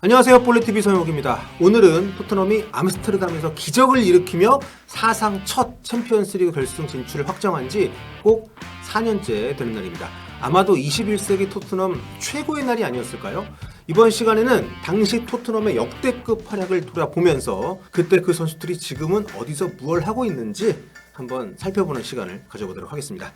안녕하세요, 볼리TV 서영욱입니다. 오늘은 토트넘이 암스테르담에서 기적을 일으키며 사상 첫 챔피언스리그 결승 진출을 확정한 지 꼭 4년째 되는 날입니다. 아마도 21세기 토트넘 최고의 날이 아니었을까요? 이번 시간에는 당시 토트넘의 역대급 활약을 돌아보면서 그때 그 선수들이 지금은 어디서 무엇을 하고 있는지 한번 살펴보는 시간을 가져보도록 하겠습니다.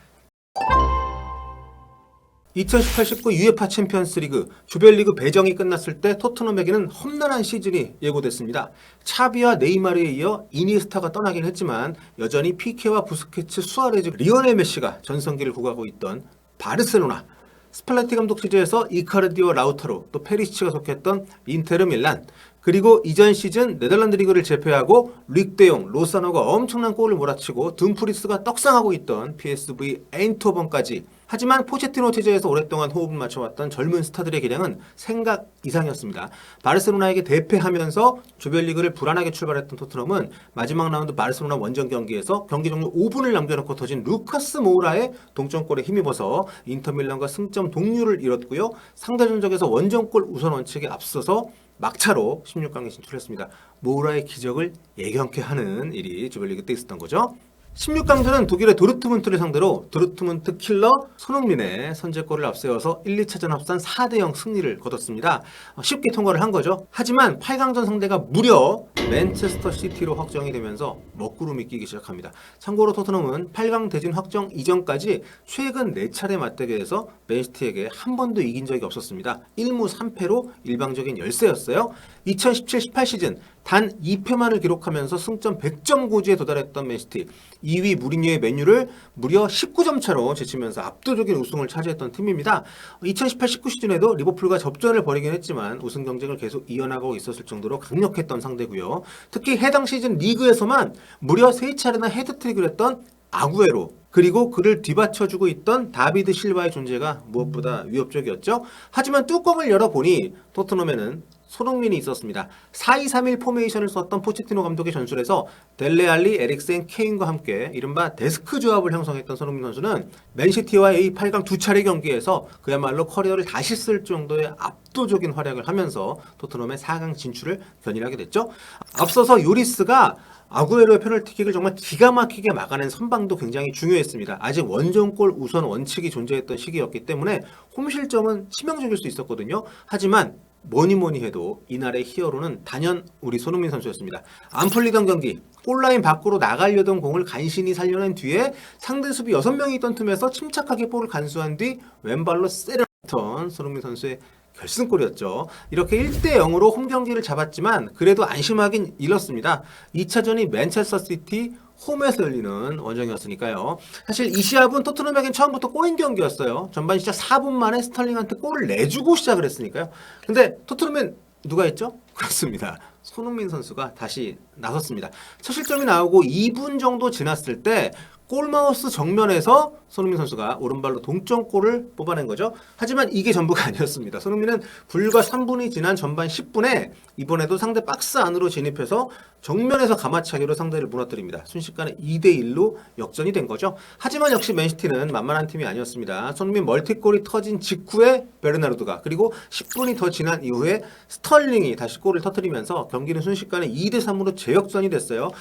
2018-19 UEFA 챔피언스리그 조별리그 배정이 끝났을 때 토트넘에게는 험난한 시즌이 예고됐습니다. 차비와 네이마르에 이어 이니에스타가 떠나긴 했지만 여전히 피케와 부스케츠, 수아레즈, 리오넬 메시가 전성기를 구가하고 있던 바르셀로나, 스팔레티 감독 시절에서 이카르디와 라우타로, 또 페리시치가 속했던 인테르 밀란, 그리고 이전 시즌 네덜란드 리그를 제패하고 릭 데용, 로사노가 엄청난 골을 몰아치고 dum프리스가 떡상하고 있던 PSV 에인트호벤까지. 하지만 포체티노 체제에서 오랫동안 호흡을 맞춰왔던 젊은 스타들의 기량은 생각 이상이었습니다. 바르셀로나에게 대패하면서 조별리그를 불안하게 출발했던 토트넘은 마지막 라운드 바르셀로나 원정 경기에서 경기 종료 5분을 남겨놓고 터진 루카스 모우라의 동점골에 힘입어서 인터밀란과 승점 동률을 이뤘고요. 상대 전적에서 원정골 우선 원칙에 앞서서 막차로 16강에 진출했습니다. 모우라의 기적을 예견케 하는 일이 조별리그 때 있었던 거죠. 16강전은 독일의 도르트문트를 상대로 도르트문트 킬러 손흥민의 선제골을 앞세워서 1, 2차전 합산 4대0 승리를 거뒀습니다. 쉽게 통과를 한 거죠. 하지만 8강전 상대가 무려 맨체스터 시티로 확정이 되면서 먹구름이 끼기 시작합니다. 참고로 토트넘은 8강 대진 확정 이전까지 최근 4차례 맞대결에서 맨시티에게 한 번도 이긴 적이 없었습니다. 1무 3패로 일방적인 열세였어요. 2017-18 시즌 단 2패만을 기록하면서 승점 100점 고지에 도달했던 맨시티, 2위 무리뉴의 맨유를 무려 19점 차로 제치면서 압도적인 우승을 차지했던 팀입니다. 2018-19 시즌에도 리버풀과 접전을 벌이긴 했지만 우승 경쟁을 계속 이어나가고 있었을 정도로 강력했던 상대고요. 특히 해당 시즌 리그에서만 무려 3차례나 헤드트릭을 했던 아구에로, 그리고 그를 뒤받쳐주고 있던 다비드 실바의 존재가 무엇보다 위협적이었죠. 하지만 뚜껑을 열어보니 토트넘에는 손흥민이 있었습니다. 4-2-3-1 포메이션을 썼던 포체티노 감독의 전술에서 델레알리, 에릭센, 케인과 함께 이른바 데스크 조합을 형성했던 손흥민 선수는 맨시티와의 8강 2차례 경기에서 그야말로 커리어를 다시 쓸 정도의 압도적인 활약을 하면서 토트넘의 4강 진출을 견인하게 됐죠. 앞서서 요리스가 아구에로의 페널티킥을 정말 기가 막히게 막아낸 선방도 굉장히 중요했습니다. 아직 원정골 우선 원칙이 존재했던 시기였기 때문에 홈 실점은 치명적일 수 있었거든요. 하지만 뭐니 해도 이날의 히어로는 단연 우리 손흥민 선수였습니다. 안 풀리던 경기, 골라인 밖으로 나가려던 공을 간신히 살려낸 뒤에 상대 수비 6명이 있던 틈에서 침착하게 볼을 간수한 뒤 왼발로 세려놨던 손흥민 선수의 결승골이었죠. 이렇게 1대0으로 홈 경기를 잡았지만 그래도 안심하긴 일렀습니다. 2차전이 맨체스터 시티 홈에서 열리는 원정이었으니까요. 사실 이 시합은 토트넘에겐 처음부터 꼬인 경기였어요. 전반 시작 4분 만에 스털링한테 골을 내주고 시작을 했으니까요. 근데 토트넘엔 누가 했죠? 그렇습니다. 손흥민 선수가 다시 나섰습니다. 첫 실점이 나오고 2분 정도 지났을 때 골마우스 정면에서 손흥민 선수가 오른발로 동점골을 뽑아낸 거죠. 하지만 이게 전부가 아니었습니다. 손흥민은 불과 3분이 지난 전반 10분에 이번에도 상대 박스 안으로 진입해서 정면에서 가마차기로 상대를 무너뜨립니다. 순식간에 2대1로 역전이 된 거죠. 하지만 역시 맨시티는 만만한 팀이 아니었습니다. 손흥민 멀티골이 터진 직후에 베르나르도가, 그리고 10분이 더 지난 이후에 스털링이 다시 골을 터뜨리면서 경기는 순식간에 2대3으로 재역전이 됐어요.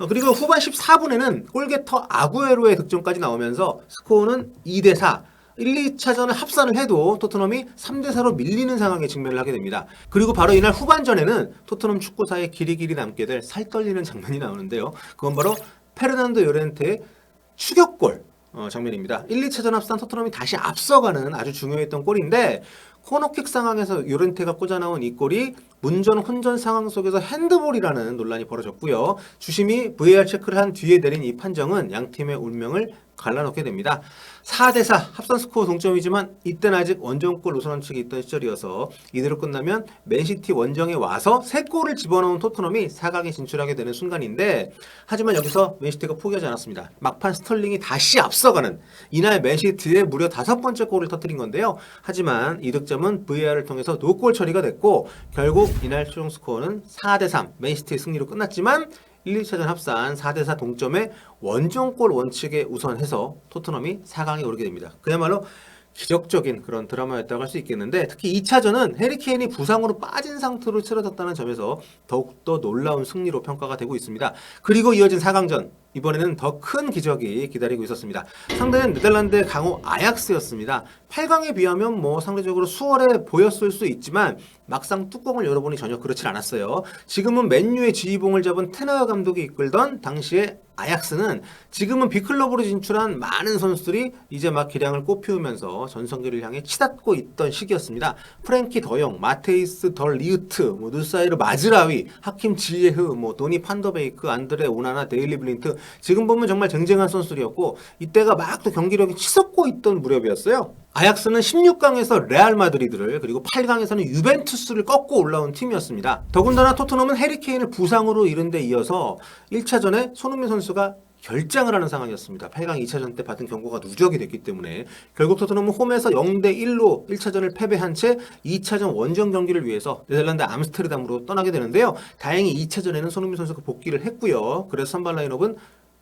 그리고 후반 14분에는 골게터 아구에로의 득점까지 나오면서 스코어는 2대4. 1, 2차전을 합산을 해도 토트넘이 3대4로 밀리는 상황에 직면을 하게 됩니다. 그리고 바로 이날 후반전에는 토트넘 축구사에 길이 남게 될 살떨리는 장면이 나오는데요. 그건 바로 페르난도 요렌테의 추격골 장면입니다. 1, 2차전 합산 토트넘이 다시 앞서가는 아주 중요했던 골인데, 코너킥 상황에서 요렌테가 꽂아나온 이 골이 문전 혼전 상황 속에서 핸드볼이라는 논란이 벌어졌고요. 주심이 VAR 체크를 한 뒤에 내린 이 판정은 양팀의 운명을 갈라놓게 됩니다. 4대4 합산 스코어 동점이지만 이때는 아직 원정골 우선 원칙이 있던 시절이어서 이대로 끝나면 맨시티 원정에 와서 3골을 집어넣은 토트넘이 4강에 진출하게 되는 순간인데, 하지만 여기서 맨시티가 포기하지 않았습니다. 막판 스털링이 다시 앞서가는 이날 맨시티의 무려 5번째 골을 터뜨린 건데요. 하지만 이 득점은 VAR을 통해서 노골 처리가 됐고 결국 이날 최종 스코어는 4대3 맨시티의 승리로 끝났지만 1, 2차전 합산 4대4 동점에 원정골 원칙에 우선해서 토트넘이 4강에 오르게 됩니다. 그야말로 기적적인 그런 드라마였다고 할 수 있겠는데, 특히 2차전은 해리 케인이 부상으로 빠진 상태로 치러졌다는 점에서 더욱더 놀라운 승리로 평가가 되고 있습니다. 그리고 이어진 4강전, 이번에는 더 큰 기적이 기다리고 있었습니다. 상대는 네덜란드의 강호 아약스였습니다. 8강에 비하면 뭐 상대적으로 수월해 보였을 수 있지만 막상 뚜껑을 열어보니 전혀 그렇진 않았어요. 지금은 맨유의 지휘봉을 잡은 테너어 감독이 이끌던 당시에 아약스는 지금은 빅클럽으로 진출한 많은 선수들이 이제 막 기량을 꽃피우면서 전성기를 향해 치닫고 있던 시기였습니다. 프랭키 더영, 마테이스 덜 리우트, 누사이르 마즈라위, 하킴 지예흐, 도니 판더베이크, 안드레 오나나, 데일리 블린트, 지금 보면 정말 쟁쟁한 선수들이었고 이때가 막 또 경기력이 치솟고 있던 무렵이었어요. 아약스는 16강에서 레알 마드리드를, 그리고 8강에서는 유벤투스를 꺾고 올라온 팀이었습니다. 더군다나 토트넘은 해리 케인을 부상으로 잃은 데 이어서 1차전에 손흥민 선수가 결장을 하는 상황이었습니다. 8강 2차전 때 받은 경고가 누적이 됐기 때문에 결국 토트넘은 홈에서 0대1로 1차전을 패배한 채 2차전 원정 경기를 위해서 네덜란드 암스테르담으로 떠나게 되는데요. 다행히 2차전에는 손흥민 선수가 복귀를 했고요. 그래서 선발 라인업은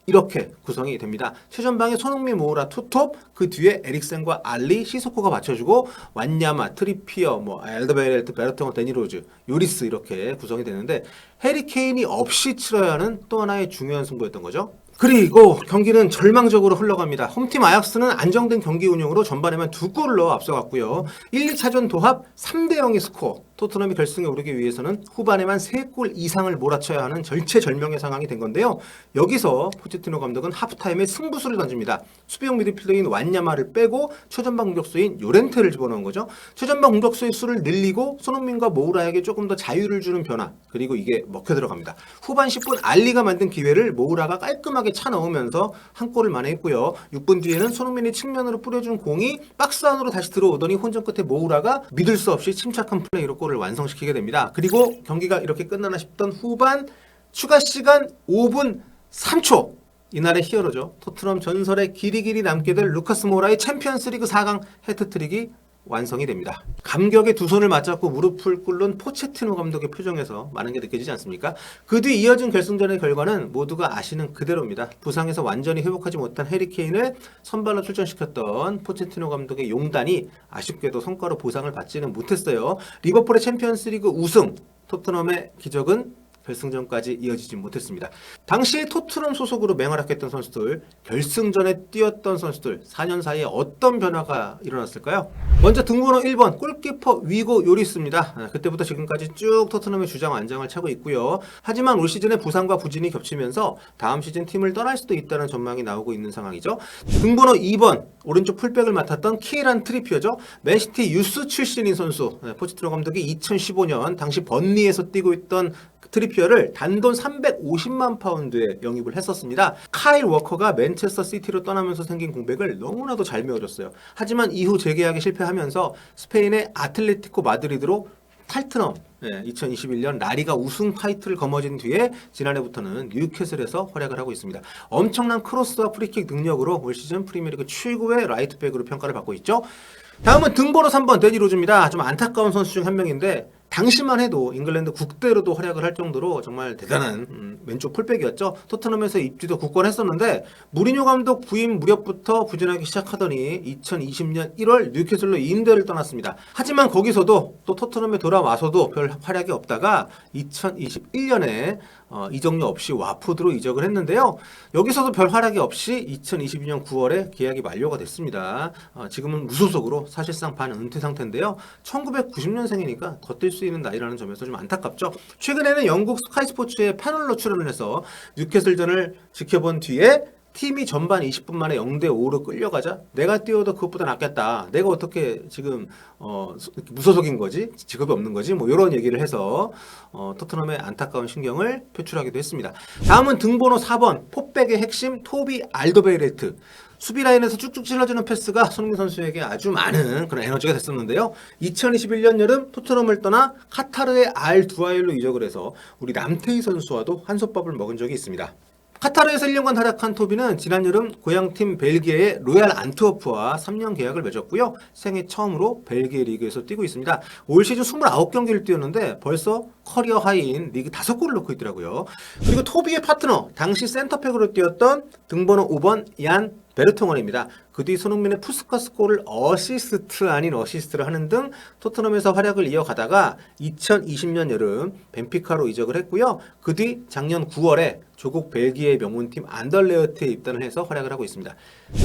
이렇게 구성이 됩니다. 최전방에 손흥민, 모우라, 투톱, 그 뒤에 에릭센과 알리, 시소코가 받쳐주고 완야마, 트리피어, 엘더베일트, 베르통어, 데니로즈, 요리스 이렇게 구성이 되는데 해리 케인이 없이 치러야 하는 또 하나의 중요한 승부였던 거죠. 그리고 경기는 절망적으로 흘러갑니다. 홈팀 아약스는 안정된 경기 운영으로 전반에만 2골로 앞서갔고요. 1, 2차전 도합 3대0의 스코어. 토트넘이 결승에 오르기 위해서는 후반에만 3골 이상을 몰아쳐야 하는 절체절명의 상황이 된 건데요. 여기서 포체티노 감독은 하프타임에 승부수를 던집니다. 수비형 미드필더인 완야마를 빼고 최전방 공격수인 요렌테를 집어넣은 거죠. 최전방 공격수의 수를 늘리고 손흥민과 모우라에게 조금 더 자유를 주는 변화, 그리고 이게 먹혀 들어갑니다. 후반 10분 알리가 만든 기회를 모우라가 깔끔하게 차 넣으면서 한 골을 만회했고요. 6분 뒤에는 손흥민이 측면으로 뿌려준 공이 박스 안으로 다시 들어오더니 혼전 끝에 모우라가 믿을 수 없이 침착한 플레이로 골을 완성시키게 됩니다. 그리고 경기가 이렇게 끝나나 싶던 후반 추가 시간 5분 3초, 이날의 히어로죠. 토트넘 전설에 길이 남게 될 루카스 모라의 챔피언스리그 4강 해트트릭이 완성이 됩니다. 감격에 두 손을 맞잡고 무릎을 꿇는 포체티노 감독의 표정에서 많은 게 느껴지지 않습니까? 그 뒤 이어진 결승전의 결과는 모두가 아시는 그대로입니다. 부상에서 완전히 회복하지 못한 해리 케인을 선발로 출전시켰던 포체티노 감독의 용단이 아쉽게도 성과로 보상을 받지는 못했어요. 리버풀의 챔피언스리그 우승, 토트넘의 기적은 결승전까지 이어지지 못했습니다. 당시 토트넘 소속으로 맹활약했던 선수들, 결승전에 뛰었던 선수들, 4년 사이에 어떤 변화가 일어났을까요? 먼저 등번호 1번 골키퍼 위고 요리스입니다. 그때부터 지금까지 쭉 토트넘의 주장 완장을 차고 있고요. 하지만 올 시즌에 부상과 부진이 겹치면서 다음 시즌 팀을 떠날 수도 있다는 전망이 나오고 있는 상황이죠. 등번호 2번 오른쪽 풀백을 맡았던 키에란 트리피어죠. 맨시티 유스 출신인 선수. 포체티노 감독이 2015년 당시 번리에서 뛰고 있던 트리피어를 단돈 350만 파운드에 영입을 했었습니다. 카일 워커가 맨체스터 시티로 떠나면서 생긴 공백을 너무나도 잘 메워줬어요. 하지만 이후 재계약에 실패하면서 스페인의 아틀레티코 마드리드로 탈트넘, 2021년 라리가 우승 타이틀을 거머쥔 뒤에 지난해부터는 뉴캐슬에서 활약을 하고 있습니다. 엄청난 크로스와 프리킥 능력으로 올 시즌 프리미어리그 최고의 라이트백으로 평가를 받고 있죠. 다음은 등번호 3번 데니로즈입니다. 좀 안타까운 선수 중 한 명인데 당시만 해도 잉글랜드 국대로도 활약을 할 정도로 정말 대단한 왼쪽 풀백이었죠. 토트넘에서 입지도 굳건했었는데 무리뉴 감독 부임 무렵부터 부진하기 시작하더니 2020년 1월 뉴캐슬로 임대를 떠났습니다. 하지만 거기서도 또 토트넘에 돌아와서도 별 활약이 없다가 2021년에 이적료 없이 와포드로 이적을 했는데요. 여기서도 별 활약이 없이 2022년 9월에 계약이 만료가 됐습니다. 지금은 무소속으로 사실상 반은퇴 상태인데요. 1990년생이니까 더 뛸 수 있는 나이라는 점에서 좀 안타깝죠. 최근에는 영국 스카이 스포츠의 패널로 출연을 해서 뉴캐슬전을 지켜본 뒤에 팀이 전반 20분 만에 0대5로 끌려가자 내가 뛰어도 그것보다 낫겠다. 내가 어떻게 지금 무소속인 거지? 직업이 없는 거지? 이런 얘기를 해서 토트넘의 안타까운 신경을 표출하기도 했습니다. 다음은 등번호 4번 포백의 핵심 토비 알더베이레트. 수비 라인에서 쭉쭉 찔러주는 패스가 손흥민 선수에게 아주 많은 그런 에너지가 됐었는데요. 2021년 여름 토트넘을 떠나 카타르의 알 두하일로 이적을 해서 우리 남태희 선수와도 한솥밥을 먹은 적이 있습니다. 카타르에서 1년간 활약한 토비는 지난 여름 고향팀 벨기에의 로얄 안트워프와 3년 계약을 맺었고요. 생애 처음으로 벨기에 리그에서 뛰고 있습니다. 올 시즌 29경기를 뛰었는데 벌써 커리어 하이인 리그 5골을 넣고 있더라고요. 그리고 토비의 파트너, 당시 센터백으로 뛰었던 등번호 5번 얀 베르통원입니다. 그 뒤 손흥민의 푸스카스 골을 어시스트 아닌 어시스트를 하는 등 토트넘에서 활약을 이어가다가 2020년 여름 벤피카로 이적을 했고요. 그 뒤 작년 9월에 조국 벨기에 명문팀 안덜레어트에 입단을 해서 활약을 하고 있습니다.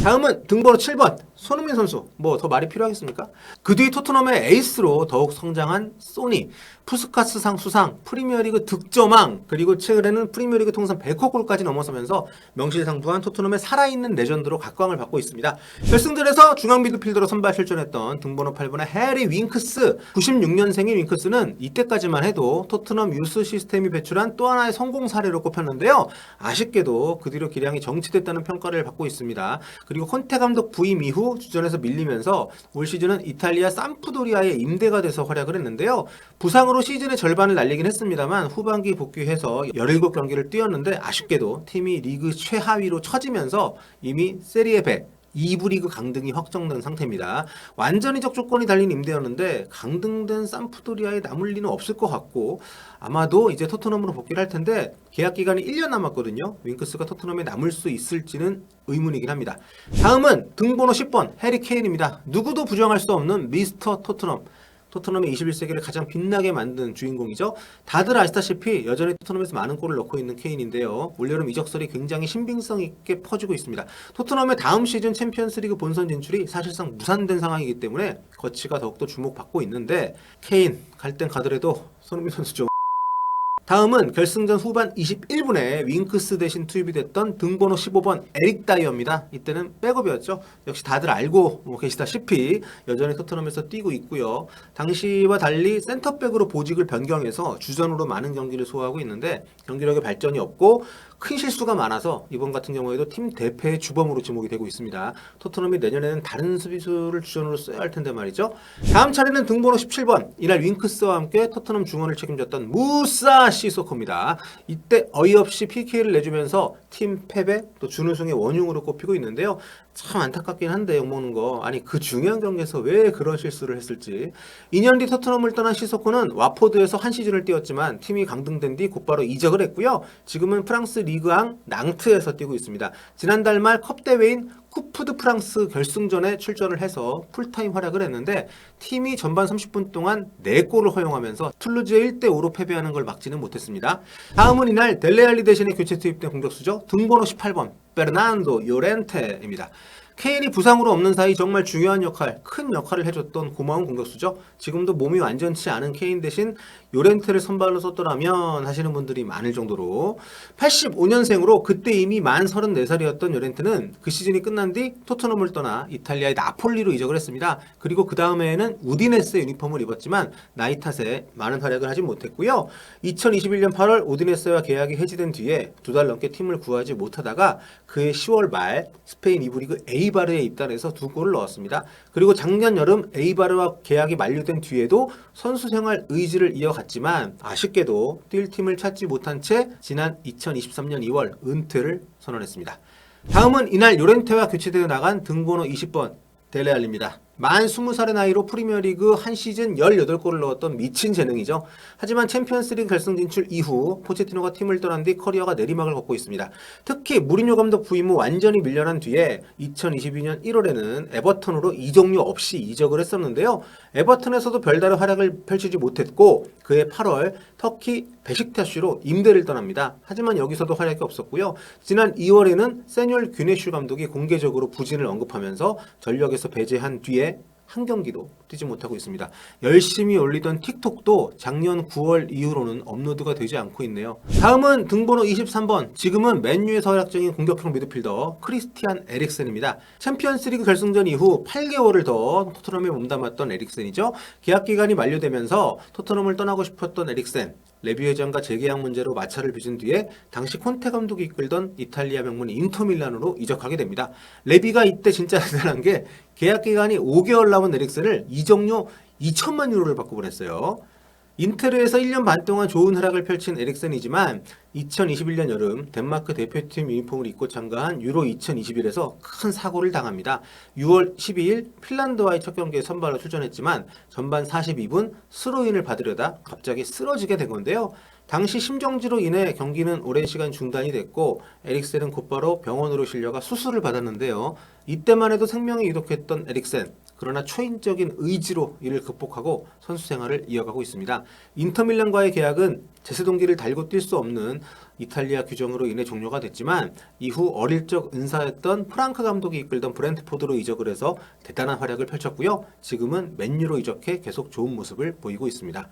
다음은 등번호 7번 손흥민 선수. 뭐 더 말이 필요하겠습니까? 그 뒤 토트넘의 에이스로 더욱 성장한 소니, 푸스카스상 수상, 프리미어리그 득점왕, 그리고 최근에는 프리미어리그 통산 100호 골까지 넘어서면서 명실상부한 토트넘의 살아있는 레전드로 각광을 받고 있습니다. 결승전에서 중앙 미드필더로 선발 출전했던 등번호 8번의 해리 윙크스, 96년생인 윙크스는 이때까지만 해도 토트넘 유스 시스템이 배출한 또 하나의 성공 사례로 꼽혔는데요. 아쉽게도 그 뒤로 기량이 정치됐다는 평가를 받고 있습니다. 그리고 콘테 감독 부임 이후 주전에서 밀리면서 올 시즌은 이탈리아 삼프도리아에 임대가 돼서 활약을 했는데요. 부상으로 시즌의 절반을 날리긴 했습니다만 후반기 복귀해서 17경기를 뛰었는데 아쉽게도 팀이 리그 최하위로 처지면서 이미 세리에 B 2부 리그 강등이 확정된 상태입니다. 완전히적 조건이 달린 임대였는데 강등된 삼프도리아에 남을 리는 없을 것 같고 아마도 이제 토트넘으로 복귀를 할 텐데 계약 기간이 1년 남았거든요. 윙크스가 토트넘에 남을 수 있을지는 의문이긴 합니다. 다음은 등번호 10번 해리 케인입니다. 누구도 부정할 수 없는 미스터 토트넘. 토트넘의 21세기를 가장 빛나게 만든 주인공이죠. 다들 아시다시피 여전히 토트넘에서 많은 골을 넣고 있는 케인인데요. 올여름 이적설이 굉장히 신빙성 있게 퍼지고 있습니다. 토트넘의 다음 시즌 챔피언스리그 본선 진출이 사실상 무산된 상황이기 때문에 거치가 더욱더 주목받고 있는데 케인 갈 땐 가더라도 손흥민 선수 좀 다음은 결승전 후반 21분에 윙크스 대신 투입이 됐던 등번호 15번 에릭 다이어입니다. 이때는 백업이었죠. 역시 다들 알고 계시다시피 여전히 토트넘에서 뛰고 있고요. 당시와 달리 센터백으로 보직을 변경해서 주전으로 많은 경기를 소화하고 있는데 경기력의 발전이 없고 큰 실수가 많아서 이번 같은 경우에도 팀 대패의 주범으로 지목이 되고 있습니다. 토트넘이 내년에는 다른 수비수를 주전으로 써야 할 텐데 말이죠. 다음 차례는 등번호 17번. 이날 윙크스와 함께 토트넘 중원을 책임졌던 무사 시소코입니다. 이때 어이없이 PK를 내주면서 팀 패배 또 준우승의 원흉으로 꼽히고 있는데요. 참 안타깝긴 한데 욕먹는 거. 아니 그 중요한 경기에서 왜 그런 실수를 했을지. 2년 뒤 토트넘을 떠난 시소코는 와포드에서 한 시즌을 뛰었지만 팀이 강등된 뒤 곧바로 이적을 했고요. 지금은 프랑스 리그앙 낭트에서 뛰고 있습니다. 지난달 말 컵 대회인 쿠프 드 프랑스 결승전에 출전을 해서 풀타임 활약을 했는데 팀이 전반 30분 동안 4골을 허용하면서 툴루즈에 1대5로 패배하는 걸 막지는 못했습니다. 다음은 이날 델레알리 대신에 교체 투입된 공격수죠. 등번호 18번 베르난도 요렌테입니다. 케인이 부상으로 없는 사이 정말 중요한 역할, 큰 역할을 해줬던 고마운 공격수죠. 지금도 몸이 완전치 않은 케인 대신 요렌테를 선발로 썼더라면 하시는 분들이 많을 정도로 85년생으로 그때 이미 만 34살이었던 요렌테는 그 시즌이 끝난 뒤 토트넘을 떠나 이탈리아의 나폴리로 이적을 했습니다. 그리고 그 다음에는 우디네스 유니폼을 입었지만 나이 탓에 많은 활약을 하지 못했고요. 2021년 8월 우디네스와 계약이 해지된 뒤에 2달 넘게 팀을 구하지 못하다가 그해 10월 말 스페인 2부 리그 에이바르에 입단해서 2골을 넣었습니다. 그리고 작년 여름 에이바르와 계약이 만료된 뒤에도 선수 생활 의지를 이어갔지만 아쉽게도 뛸 팀을 찾지 못한 채 지난 2023년 2월 은퇴를 선언했습니다. 다음은 이날 요렌테와 교체되어 나간 등번호 20번 델레알리입니다. 만 20살의 나이로 프리미어리그 한 시즌 18골을 넣었던 미친 재능이죠. 하지만 챔피언스리그 결승 진출 이후 포체티노가 팀을 떠난 뒤 커리어가 내리막을 걷고 있습니다. 특히 무리뉴 감독 부임 후 완전히 밀려난 뒤에 2022년 1월에는 에버턴으로 이적료 없이 이적을 했었는데요. 에버턴에서도 별다른 활약을 펼치지 못했고 그해 8월 터키 베식타슈로 임대를 떠납니다. 하지만 여기서도 활약이 없었고요. 지난 2월에는 세뉴얼 귀네슈 감독이 공개적으로 부진을 언급하면서 전력에서 배제한 뒤에 한 경기도 뛰지 못하고 있습니다. 열심히 올리던 틱톡도 작년 9월 이후로는 업로드가 되지 않고 있네요. 다음은 등번호 23번. 지금은 맨유에서 활약 중인 공격형 미드필더 크리스티안 에릭센입니다. 챔피언스리그 결승전 이후 8개월을 더 토트넘에 몸담았던 에릭센이죠. 계약 기간이 만료되면서 토트넘을 떠나고 싶었던 에릭센. 레비 회장과 재계약 문제로 마찰을 빚은 뒤에 당시 콘테 감독이 이끌던 이탈리아 명문 인터밀란으로 이적하게 됩니다. 레비가 이때 진짜 대단한 게 계약 기간이 5개월 남은 에릭센을 이적료 2천만 유로를 받고 보냈어요. 인테르에서 1년 반 동안 좋은 활약을 펼친 에릭센이지만 2021년 여름 덴마크 대표팀 유니폼을 입고 참가한 유로 2021에서 큰 사고를 당합니다. 6월 12일 핀란드와의 첫 경기에 선발로 출전했지만 전반 42분 스로인을 받으려다 갑자기 쓰러지게 된 건데요. 당시 심정지로 인해 경기는 오랜 시간 중단이 됐고 에릭센은 곧바로 병원으로 실려가 수술을 받았는데요. 이때만 해도 생명이 위독했던 에릭센. 그러나 초인적인 의지로 이를 극복하고 선수 생활을 이어가고 있습니다. 인터밀란과의 계약은 제세 동기를 달고 뛸 수 없는 이탈리아 규정으로 인해 종료가 됐지만 이후 어릴 적 은사였던 프랑크 감독이 이끌던 브렌트포드로 이적을 해서 대단한 활약을 펼쳤고요. 지금은 맨유로 이적해 계속 좋은 모습을 보이고 있습니다.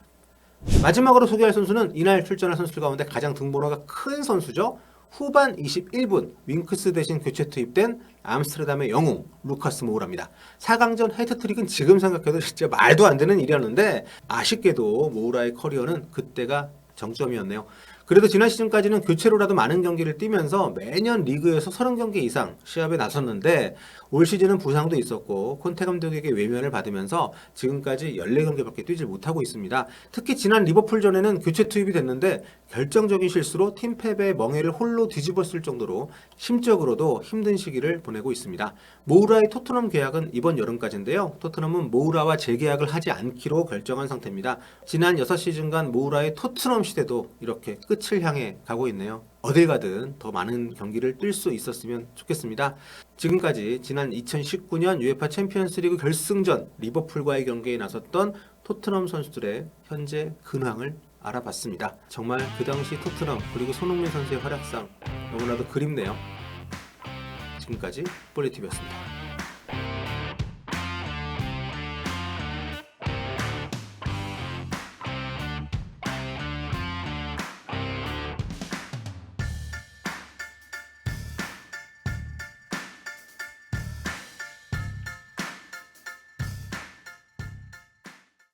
마지막으로 소개할 선수는 이날 출전한 선수들 가운데 가장 등번호가 큰 선수죠. 후반 21분 윙크스 대신 교체 투입된 암스테르담의 영웅 루카스 모우라입니다. 4강전 헤트트릭은 지금 생각해도 진짜 말도 안 되는 일이었는데 아쉽게도 모우라의 커리어는 그때가 정점이었네요. 그래도 지난 시즌까지는 교체로라도 많은 경기를 뛰면서 매년 리그에서 30경기 이상 시합에 나섰는데 올 시즌은 부상도 있었고 콘테 감독에게 외면을 받으면서 지금까지 14경기밖에 뛰질 못하고 있습니다. 특히 지난 리버풀전에는 교체 투입이 됐는데 결정적인 실수로 팀 패배의 멍해를 홀로 뒤집었을 정도로 심적으로도 힘든 시기를 보내고 있습니다. 모우라의 토트넘 계약은 이번 여름까지인데요. 토트넘은 모우라와 재계약을 하지 않기로 결정한 상태입니다. 지난 6시즌간 모우라의 토트넘 시대도 이렇게 끝을 향해 가고 있네요. 어딜 가든 더 많은 경기를 뛸 수 있었으면 좋겠습니다. 지금까지 지난 2019년 UEFA 챔피언스리그 결승전 리버풀과의 경기에 나섰던 토트넘 선수들의 현재 근황을 알아봤습니다. 정말 그 당시 토트넘 그리고 손흥민 선수의 활약상 너무나도 그립네요. 지금까지 볼리TV였습니다.